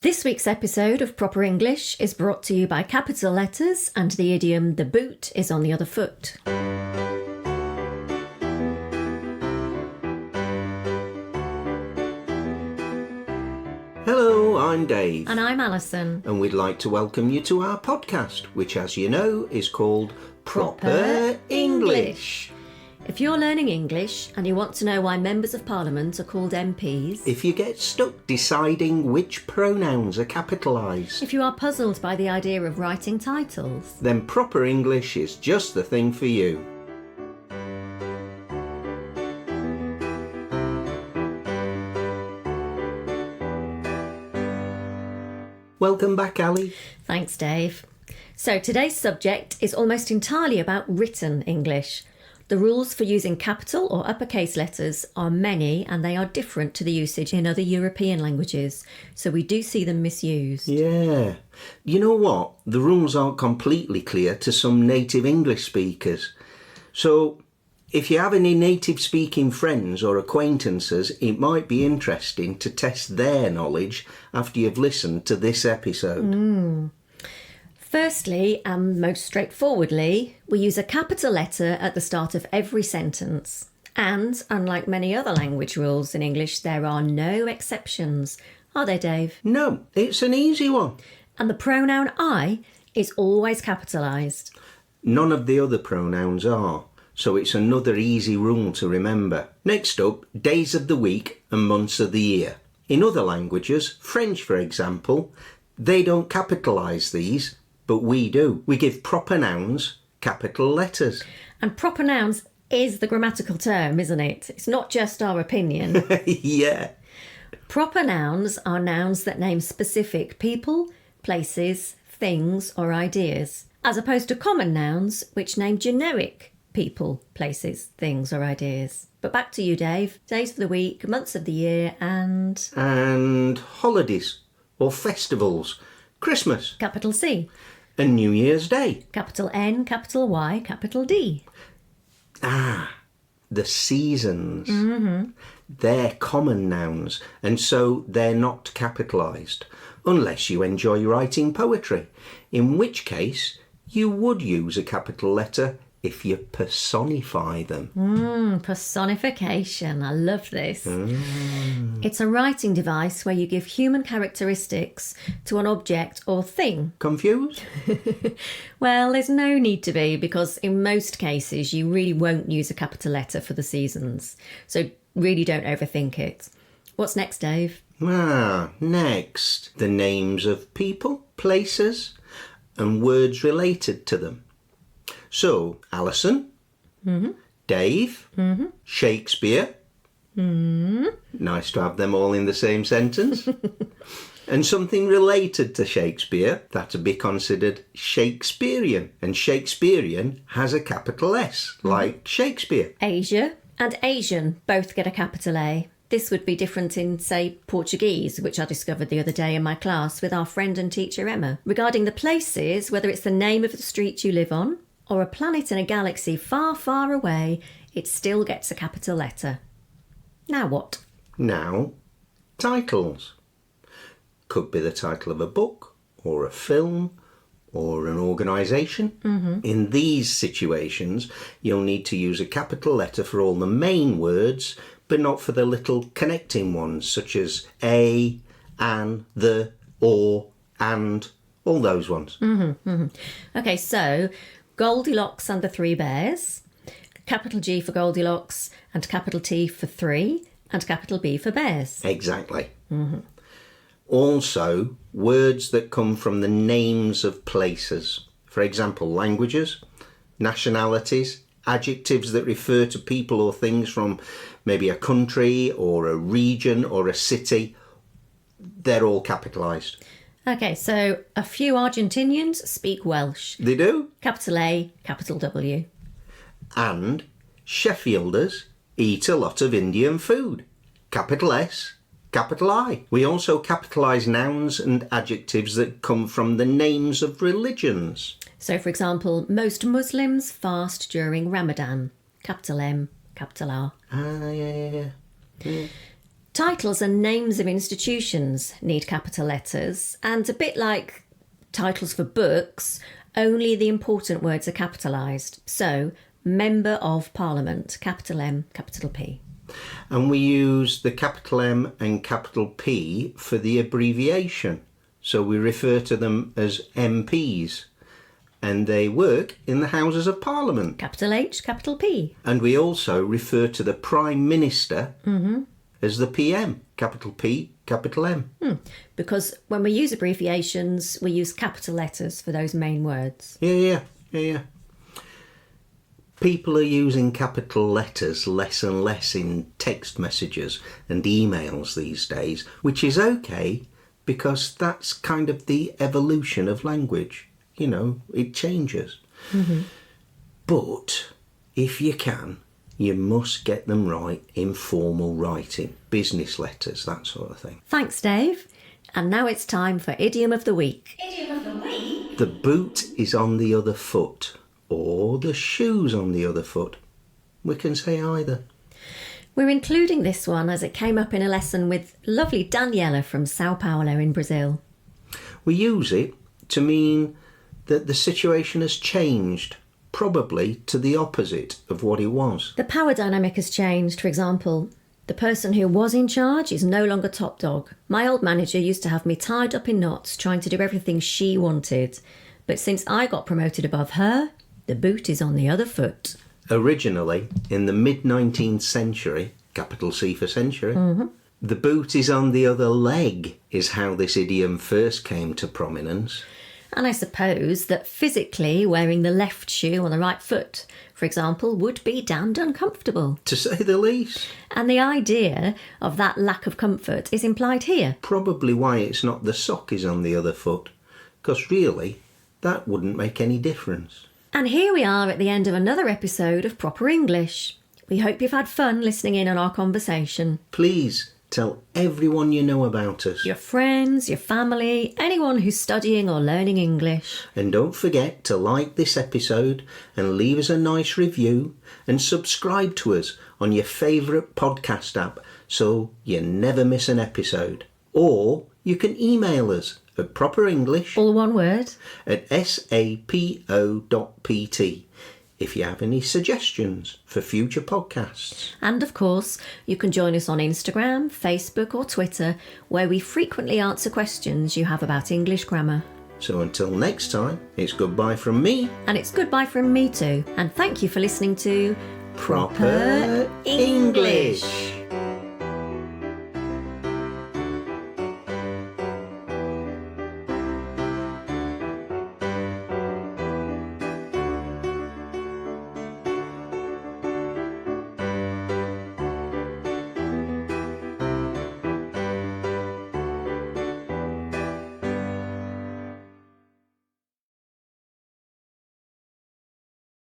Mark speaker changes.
Speaker 1: This week's episode of Proper English is brought to you by capital letters and the idiom "the boot is on the other foot."
Speaker 2: Hello, I'm Dave.
Speaker 1: And I'm Alison.
Speaker 2: And we'd like to welcome you to our podcast, which, as you know, is called Proper English.
Speaker 1: If you're learning English and you want to know why members of Parliament are called MPs,
Speaker 2: if you get stuck deciding which pronouns are capitalised,
Speaker 1: if you are puzzled by the idea of writing titles,
Speaker 2: then Proper English is just the thing for you. Welcome back, Ali.
Speaker 1: Thanks, Dave. So today's subject is almost entirely about written English. The rules for using capital or uppercase letters are many, and they are different to the usage in other European languages, so we do see them misused.
Speaker 2: Yeah. You know what? The rules aren't completely clear to some native English speakers. So, if you have any native-speaking friends or acquaintances, it might be interesting to test their knowledge after you've listened to this episode.
Speaker 1: Firstly, and most straightforwardly, we use a capital letter at the start of every sentence. And, unlike many other language rules in English, there are no exceptions. Are there, Dave?
Speaker 2: No, it's an easy one.
Speaker 1: And the pronoun I is always capitalised.
Speaker 2: None of the other pronouns are, so it's another easy rule to remember. Next up, days of the week and months of the year. In other languages, French for example, they don't capitalise these, but we do. We give proper nouns capital letters.
Speaker 1: And proper nouns is the grammatical term, isn't it? It's not just our opinion.
Speaker 2: Yeah.
Speaker 1: Proper nouns are nouns that name specific people, places, things or ideas, as opposed to common nouns which name generic people, places, things or ideas. But back to you, Dave. Days of the week, months of the year and
Speaker 2: holidays or festivals. Christmas.
Speaker 1: Capital C.
Speaker 2: And New Year's Day.
Speaker 1: Capital N, capital Y, capital D.
Speaker 2: The seasons. They're common nouns, and so they're not capitalised, unless you enjoy writing poetry, in which case you would use a capital letter if you personify them.
Speaker 1: Personification. I love this. It's a writing device where you give human characteristics to an object or thing.
Speaker 2: Confused?
Speaker 1: Well, there's no need to be, because in most cases you really won't use a capital letter for the seasons. So really don't overthink it. What's next, Dave?
Speaker 2: Next. The names of people, places, and words related to them. So, Alison, Dave, Shakespeare. Nice to have them all in the same sentence. And something related to Shakespeare, that'd be considered Shakespearean. And Shakespearean has a capital S, like Shakespeare.
Speaker 1: Asia and Asian both get a capital A. This would be different in, say, Portuguese, which I discovered the other day in my class with our friend and teacher Emma. Regarding the places, whether it's the name of the street you live on, or a planet in a galaxy far, far away, it still gets a capital letter. Now what?
Speaker 2: Now, titles. Could be the title of a book, or a film, or an organisation. In these situations, you'll need to use a capital letter for all the main words, but not for the little connecting ones, such as a, an, the, or, and, all those ones.
Speaker 1: Okay, so Goldilocks and the Three Bears, capital G for Goldilocks, and capital T for three, and capital B for bears.
Speaker 2: Exactly. Also, words that come from the names of places. For example, languages, nationalities, adjectives that refer to people or things from maybe a country or a region or a city. They're all capitalised.
Speaker 1: Okay, so a few Argentinians speak Welsh.
Speaker 2: They do.
Speaker 1: Capital A, capital W.
Speaker 2: And Sheffielders eat a lot of Indian food. Capital S, capital I. We also capitalise nouns and adjectives that come from the names of religions.
Speaker 1: So, for example, most Muslims fast during Ramadan. Capital M, capital R.
Speaker 2: Yeah.
Speaker 1: Titles and names of institutions need capital letters, and a bit like titles for books, only the important words are capitalised. So, Member of Parliament, capital M, capital P.
Speaker 2: And we use the capital M and capital P for the abbreviation. So we refer to them as MPs. And they work in the Houses of Parliament.
Speaker 1: Capital H, capital P.
Speaker 2: And we also refer to the Prime Minister as the PM, capital P, capital M.
Speaker 1: Because when we use abbreviations, we use capital letters for those main words.
Speaker 2: Yeah. People are using capital letters less and less in text messages and emails these days, which is okay because that's kind of the evolution of language. You know, it changes. But if you can, you must get them right in formal writing, business letters, that sort of thing.
Speaker 1: Thanks, Dave. And now it's time for Idiom of the Week.
Speaker 3: Idiom of the week.
Speaker 2: The boot is on the other foot, or the shoe's on the other foot. We can say either.
Speaker 1: We're including this one as it came up in a lesson with lovely Daniela from Sao Paulo in Brazil.
Speaker 2: We use it to mean that the situation has changed, probably to the opposite of what it was.
Speaker 1: The power dynamic has changed. For example, the person who was in charge is no longer top dog. My old manager used to have me tied up in knots trying to do everything she wanted. But since I got promoted above her, the boot is on the other foot.
Speaker 2: Originally, in the mid-19th century, capital C for century, the boot is on the other leg is how this idiom first came to prominence.
Speaker 1: And I suppose that physically wearing the left shoe on the right foot, for example, would be damned uncomfortable.
Speaker 2: To say the least.
Speaker 1: And the idea of that lack of comfort is implied here.
Speaker 2: Probably why it's not the sock is on the other foot, because really, that wouldn't make any difference.
Speaker 1: And here we are at the end of another episode of Proper English. We hope you've had fun listening in on our conversation.
Speaker 2: Please tell everyone you know about us.
Speaker 1: Your friends, your family, anyone who's studying or learning English.
Speaker 2: And don't forget to like this episode and leave us a nice review and subscribe to us on your favourite podcast app so you never miss an episode. Or you can email us at properenglish
Speaker 1: All one word.
Speaker 2: at sapo.pt if you have any suggestions for future podcasts.
Speaker 1: And of course, you can join us on Instagram, Facebook or Twitter, where we frequently answer questions you have about English grammar.
Speaker 2: So until next time, it's goodbye from me.
Speaker 1: And it's goodbye from me too. And thank you for listening to
Speaker 2: Proper English.